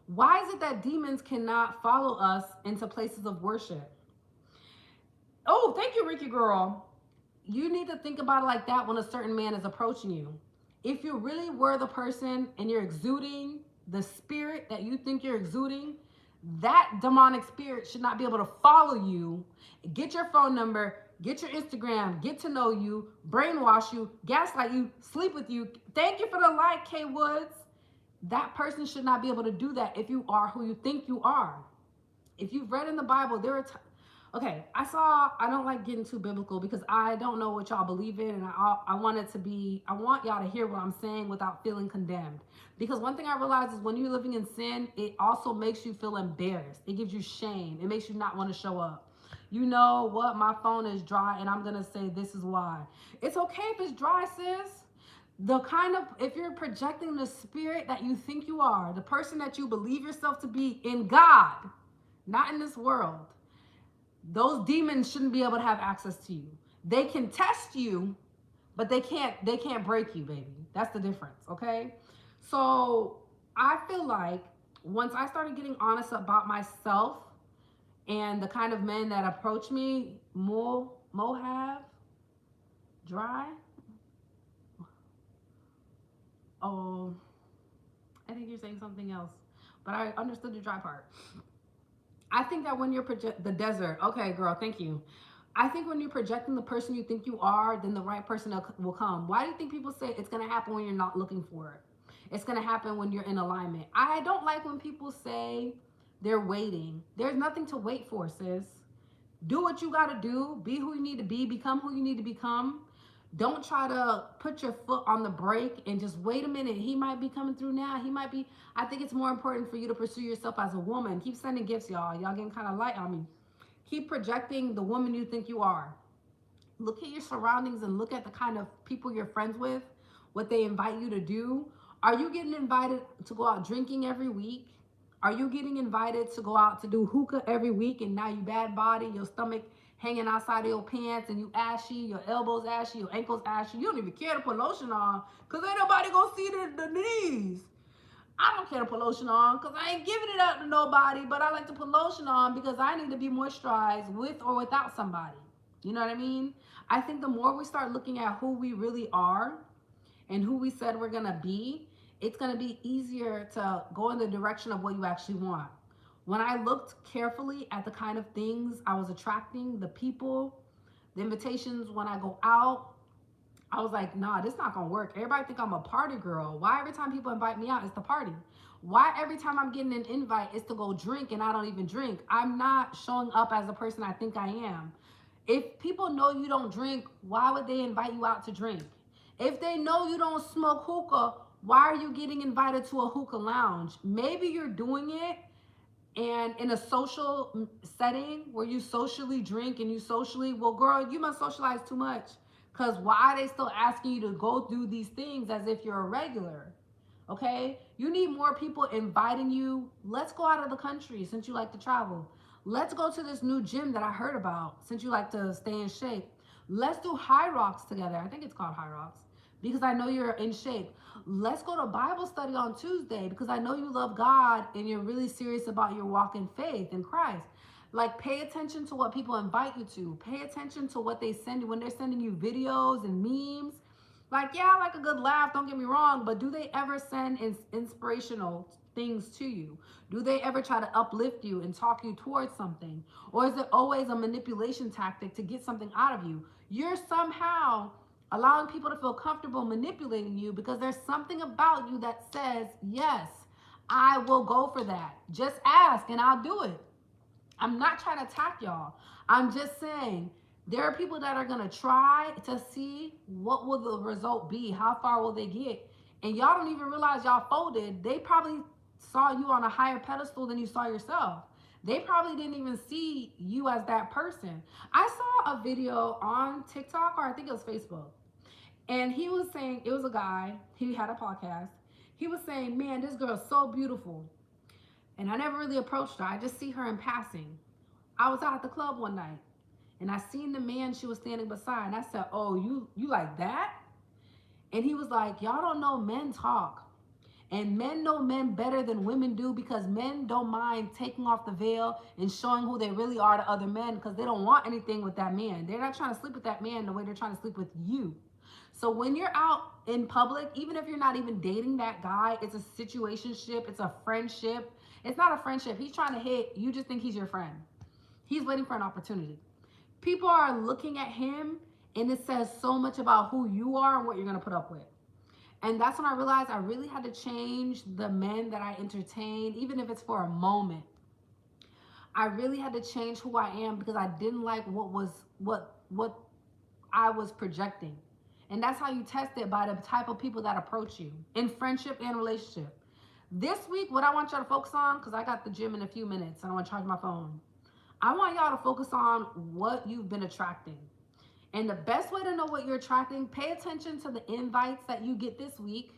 Why is it that demons cannot follow us into places of worship? Oh, thank you, Ricky girl. You need to think about it like that when a certain man is approaching you. If you really were the person and you're exuding the spirit that you think you're exuding, that demonic spirit should not be able to follow you, get your phone number, get your Instagram, get to know you, brainwash you, gaslight you, sleep with you. Thank you for the like, K Woods. That person should not be able to do that if you are who you think you are. If you've read in the Bible, there are okay, I don't like getting too biblical because I don't know what y'all believe in, and I want y'all to hear what I'm saying without feeling condemned. Because one thing I realize is when you're living in sin, it also makes you feel embarrassed. It gives you shame. It makes you not want to show up. You know what? My phone is dry, and I'm going to say this is why. It's okay if it's dry, sis. If you're projecting the spirit that you think you are, the person that you believe yourself to be in God, not in this world, those demons shouldn't be able to have access to you. They can test you, but they can't break you, baby. That's the difference, okay? So I feel like once I started getting honest about myself and the kind of men that approach me, Mohav, dry. Oh, I think you're saying something else, but I understood the dry part. I think that when you're the desert, okay, girl, thank you. I think when you're projecting the person you think you are, then the right person will come. Why do you think people say it's going to happen when you're not looking for it? It's going to happen when you're in alignment. I don't like when people say they're waiting. There's nothing to wait for, sis. Do what you got to do. Be who you need to be. Become who you need to become. Don't try to put your foot on the brake and just wait a minute. He might be coming through now. He might be. I think it's more important for you to pursue yourself as a woman. Keep sending gifts, y'all. Y'all getting kind of light on me. Keep projecting the woman you think you are. Look at your surroundings and look at the kind of people you're friends with, what they invite you to do. Are you getting invited to go out drinking every week? Are you getting invited to go out to do hookah every week and now you bad body, your stomach hanging outside of your pants and you ashy, your elbows ashy, your ankles ashy. You don't even care to put lotion on because ain't nobody gonna see the knees. I don't care to put lotion on because I ain't giving it up to nobody, but I like to put lotion on because I need to be moisturized with or without somebody. You know what I mean? I think the more we start looking at who we really are and who we said we're going to be, it's going to be easier to go in the direction of what you actually want. When I looked carefully at the kind of things I was attracting, the people, the invitations when I go out, I was like, nah, this not gonna work. Everybody think I'm a party girl. Why every time people invite me out, it's the party? Why every time I'm getting an invite, it's to go drink and I don't even drink? I'm not showing up as the person I think I am. If people know you don't drink, why would they invite you out to drink? If they know you don't smoke hookah, why are you getting invited to a hookah lounge? Maybe you're doing it and in a social setting where you socially drink and you socially, well, girl, you must socialize too much. Because why are they still asking you to go through these things as if you're a regular? Okay? You need more people inviting you. Let's go out of the country since you like to travel. Let's go to this new gym that I heard about since you like to stay in shape. Let's do High Rocks together. I think it's called High Rocks because I know you're in shape. Let's go to Bible study on Tuesday because I know you love God and you're really serious about your walk in faith in Christ. Like, pay attention to what people invite you to. Pay attention to what they send you when they're sending you videos and memes. Like, yeah, I like a good laugh, don't get me wrong, but do they ever send inspirational things to you? Do they ever try to uplift you and talk you towards something? Or is it always a manipulation tactic to get something out of you? You're somehow allowing people to feel comfortable manipulating you because there's something about you that says, yes, I will go for that. Just ask and I'll do it. I'm not trying to attack y'all. I'm just saying there are people that are going to try to see what will the result be. How far will they get? And y'all don't even realize y'all folded. They probably saw you on a higher pedestal than you saw yourself. They probably didn't even see you as that person. I saw a video on TikTok, or I think it was Facebook. And he was saying, it was a guy, he had a podcast. He was saying, man, this girl is so beautiful. And I never really approached her. I just see her in passing. I was out at the club one night and I seen the man she was standing beside. And I said, oh, you like that? And he was like, y'all don't know men talk. And men know men better than women do because men don't mind taking off the veil and showing who they really are to other men because they don't want anything with that man. They're not trying to sleep with that man the way they're trying to sleep with you. So when you're out in public, even if you're not even dating that guy, it's a situationship, it's a friendship. It's not a friendship. He's trying to hit, you just think he's your friend. He's waiting for an opportunity. People are looking at him and it says so much about who you are and what you're going to put up with. And that's when I realized I really had to change the men that I entertain, even if it's for a moment. I really had to change who I am because I didn't like what I was projecting. And that's how you test it, by the type of people that approach you in friendship and relationship. This week, what I want y'all to focus on, because I got the gym in a few minutes and I want to charge my phone. I want y'all to focus on what you've been attracting. And the best way to know what you're attracting, pay attention to the invites that you get this week.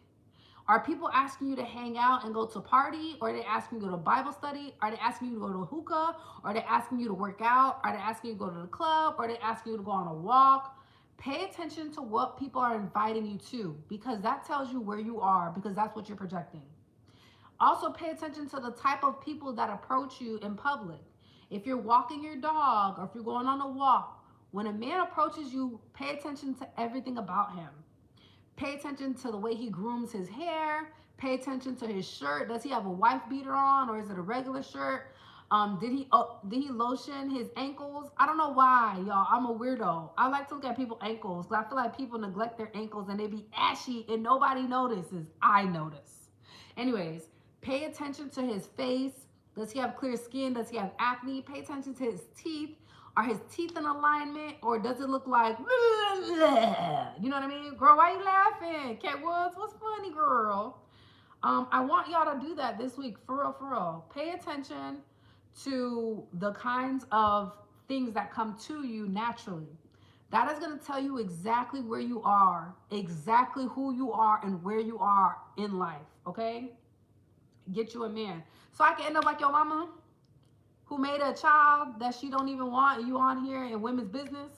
Are people asking you to hang out and go to a party? Or are they asking you to go to Bible study? Are they asking you to go to a hookah? Are they asking you to work out? Are they asking you to go to the club? Or are they asking you to go on a walk? Pay attention to what people are inviting you to because that tells you where you are because that's what you're projecting. Also, pay attention to the type of people that approach you in public. If you're walking your dog or if you're going on a walk, when a man approaches you, pay attention to everything about him. Pay attention to the way he grooms his hair. Pay attention to his shirt. Does he have a wife beater on or is it a regular shirt? Did he lotion his ankles? I don't know why, y'all. I'm a weirdo. I like to look at people's ankles because I feel like people neglect their ankles and they be ashy and nobody notices. I notice. Anyways, pay attention to his face. Does he have clear skin? Does he have acne? Pay attention to his teeth. Are his teeth in alignment, or does it look like, you know what I mean? Girl, why you laughing? Cat Woods, what's funny, girl? I want y'all to do that this week, for real, for real. Pay attention to the kinds of things that come to you naturally. That is going to tell you exactly where you are, exactly who you are, and where you are in life, okay? Get you a man. So I can end up like your mama, who made a child that she don't even want, and you on here in women's business.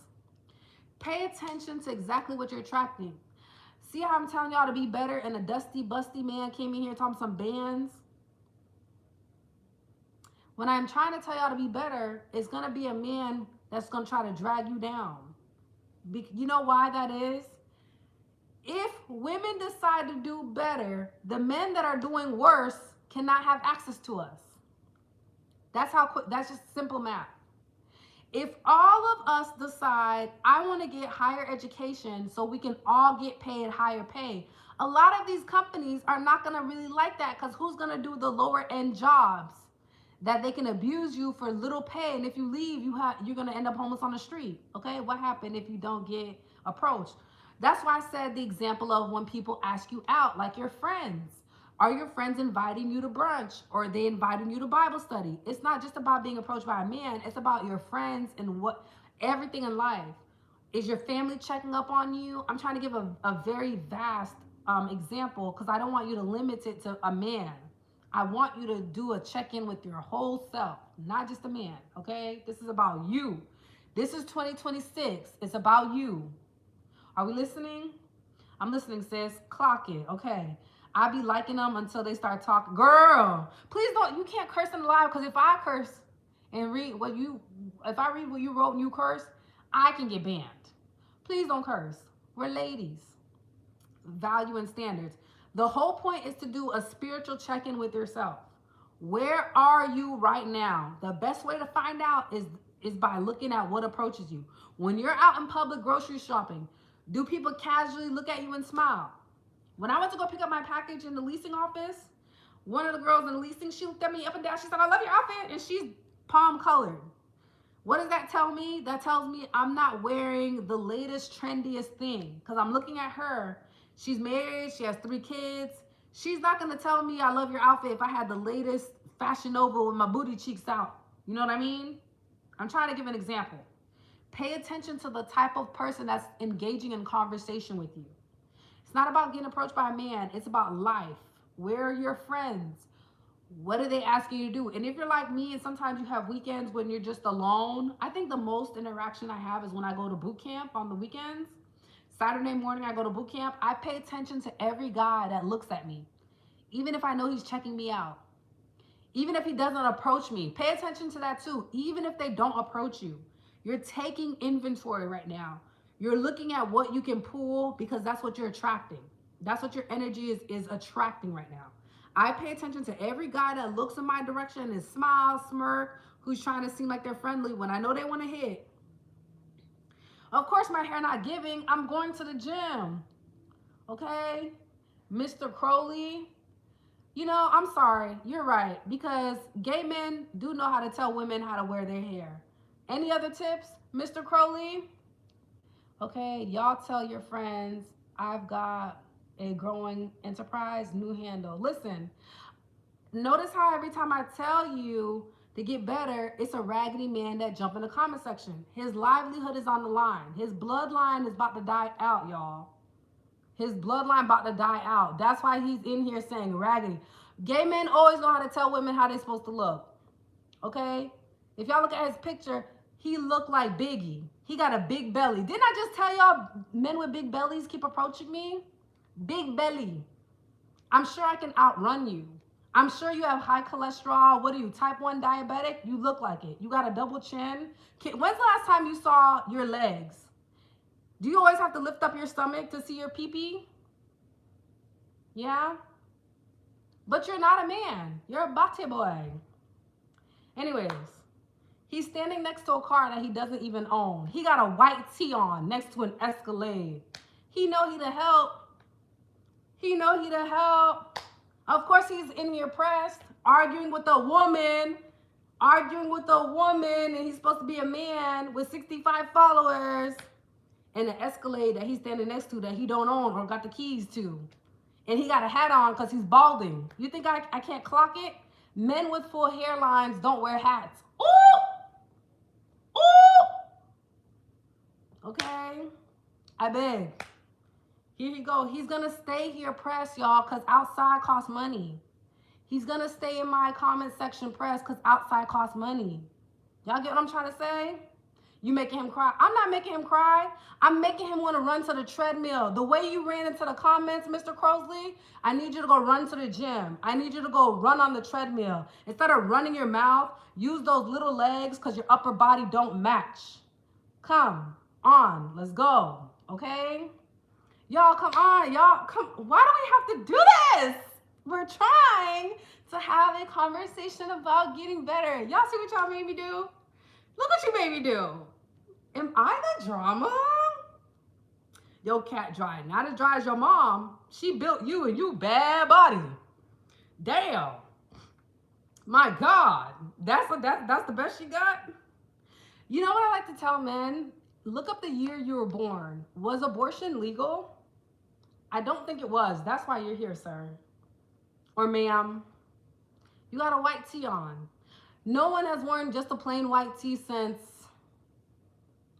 Pay attention to exactly what you're attracting. See how I'm telling y'all to be better, and a dusty, busty man came in here talking some bands? When I'm trying to tell y'all to be better, it's going to be a man that's going to try to drag you down. You know why that is? If women decide to do better, the men that are doing worse cannot have access to us. That's how quick, that's just simple math. If all of us decide, I want to get higher education so we can all get paid higher pay, a lot of these companies are not going to really like that, because who's going to do the lower end jobs that they can abuse you for little pay? And if you leave, you're going to end up homeless on the street. Okay, what happened if you don't get approached? That's why I said the example of when people ask you out, like your friends. Are your friends inviting you to brunch, or are they inviting you to Bible study? It's not just about being approached by a man. It's about your friends and what everything in life. Is your family checking up on you? I'm trying to give a very vast example, because I don't want you to limit it to a man. I want you to do a check-in with your whole self, not just a man, okay? This is about you. This is 2026. It's about you. Are we listening? I'm listening, sis. Clock it, okay? I be liking them until they start talking. Girl, please don't, you can't curse in the live, because if I curse and read what you, if I read what you wrote and you curse, I can get banned. Please don't curse. We're ladies. Value and standards. The whole point is to do a spiritual check-in with yourself. Where are you right now? The best way to find out is by looking at what approaches you. When you're out in public grocery shopping, do people casually look at you and smile? When I went to go pick up my package in the leasing office, one of the girls in the leasing, she looked at me up and down. She said, I love your outfit. And she's palm colored. What does that tell me? That tells me I'm not wearing the latest, trendiest thing, because I'm looking at her. She's married. She has 3 kids. She's not going to tell me I love your outfit if I had the latest Fashion Nova with my booty cheeks out. You know what I mean? I'm trying to give an example. Pay attention to the type of person that's engaging in conversation with you. It's not about getting approached by a man. It's about life. Where are your friends? What are they asking you to do? And if you're like me and sometimes you have weekends when you're just alone, I think the most interaction I have is when I go to boot camp on the weekends. Saturday morning, I go to boot camp. I pay attention to every guy that looks at me, even if I know he's checking me out. Even if he doesn't approach me, pay attention to that too. Even if they don't approach you, you're taking inventory right now. You're looking at what you can pull, because that's what you're attracting. That's what your energy is attracting right now. I pay attention to every guy that looks in my direction and smiles, smirk, who's trying to seem like they're friendly when I know they want to hit. Of course, my hair not giving. I'm going to the gym. Okay? Mr. Crowley. You know, I'm sorry. You're right. Because gay men do know how to tell women how to wear their hair. Any other tips, Mr. Crowley? Okay, y'all tell your friends I've got a growing enterprise, new handle. Listen, notice how every time I tell you to get better, it's a raggedy man that jump in the comment section. His livelihood is on the line. His bloodline is about to die out, y'all. His bloodline about to die out. That's why he's in here saying raggedy. Gay men always know how to tell women how they're supposed to look. Okay? If y'all look at his picture, he looked like Biggie. He got a big belly. Didn't I just tell y'all men with big bellies keep approaching me? Big belly. I'm sure I can outrun you. I'm sure you have high cholesterol. What are you, type 1 diabetic? You look like it. You got a double chin. When's the last time you saw your legs? Do you always have to lift up your stomach to see your pee-pee? Yeah? But you're not a man. You're a bate boy. Anyways, he's standing next to a car that he doesn't even own. He got a white tee on next to an Escalade. He know he to help. He know he to help. Of course, he's in here pressed, arguing with a woman arguing with a woman and he's supposed to be a man with 65 followers and an Escalade that he's standing next to that he don't own or got the keys to. And he got a hat on because he's balding. You think I can't clock it? Men with full hairlines don't wear hats. Ooh! Ooh! Okay? I beg. Here you go. He's going to stay here press, y'all, because outside costs money. He's going to stay in my comment section press because outside costs money. Y'all get what I'm trying to say? You making him cry. I'm not making him cry. I'm making him want to run to the treadmill. The way you ran into the comments, Mr. Crosley, I need you to go run to the gym. I need you to go run on the treadmill. Instead of running your mouth, use those little legs because your upper body don't match. Come on. Let's go. Okay? Y'all, come on. Y'all, come. Why do we have to do this? We're trying to have a conversation about getting better. Y'all see what y'all made me do? Look what you made me do. Am I the drama? Your cat dry. Not as dry as your mom. She built you and you bad body. Damn. My God. That's the best she got? You know what I like to tell men? Look up the year you were born. Was abortion legal? I don't think it was. That's why you're here, sir. Or ma'am. You got a white tee on. No one has worn just a plain white tee since,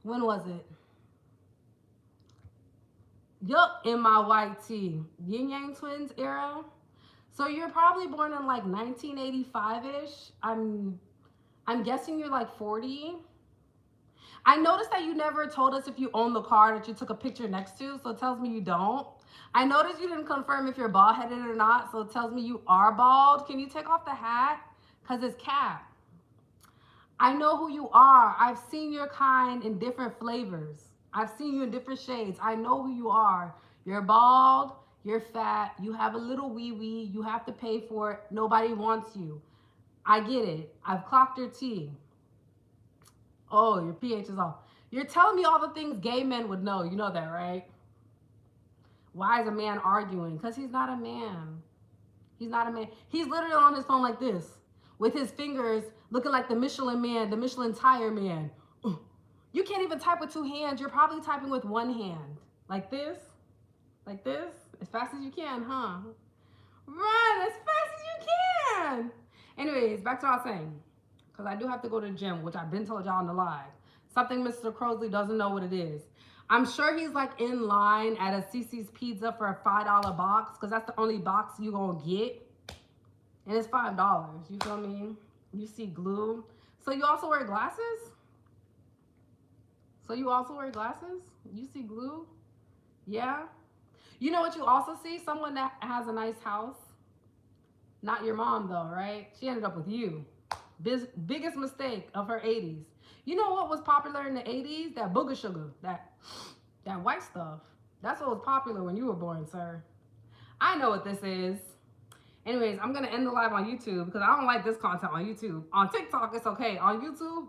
when was it? Yup, in my white tee. Yin Yang Twins era. So you're probably born in like 1985-ish. I'm guessing you're like 40. I noticed that you never told us if you own the car that you took a picture next to, so it tells me you don't. I noticed you didn't confirm if you're bald-headed or not, so it tells me you are bald. Can you take off the hat? Because it's cap. I know who you are. I've seen your kind in different flavors. I've seen you in different shades. I know who you are. You're bald, you're fat, you have a little wee-wee, you have to pay for it, nobody wants you. I get it. I've clocked your T. Oh, your pH is off. You're telling me all the things gay men would know. You know that, right? Why is a man arguing? Because he's not a man. He's not a man. He's literally on his phone like this, with his fingers looking like the Michelin man, the Michelin tire man. You can't even type with two hands. You're probably typing with one hand. Like this. Like this. As fast as you can, huh? Run as fast as you can. Anyways, back to what I was saying. Because I do have to go to the gym, which I've been told y'all in the live. Something Mr. Crosley doesn't know what it is. I'm sure he's like in line at a CC's Pizza for a $5 box, because that's the only box you gonna get. And it's $5. You feel me? You see glue. So you also wear glasses? So you also wear glasses? You see glue? Yeah? You know what you also see? Someone that has a nice house. Not your mom though, right? She ended up with you. Biggest mistake of her 80s. You know what was popular in the 80s? That booger sugar. That white stuff. That's what was popular when you were born, sir. I know what this is. Anyways, I'm going to end the live on YouTube because I don't like this content on YouTube. On TikTok, it's okay. On YouTube,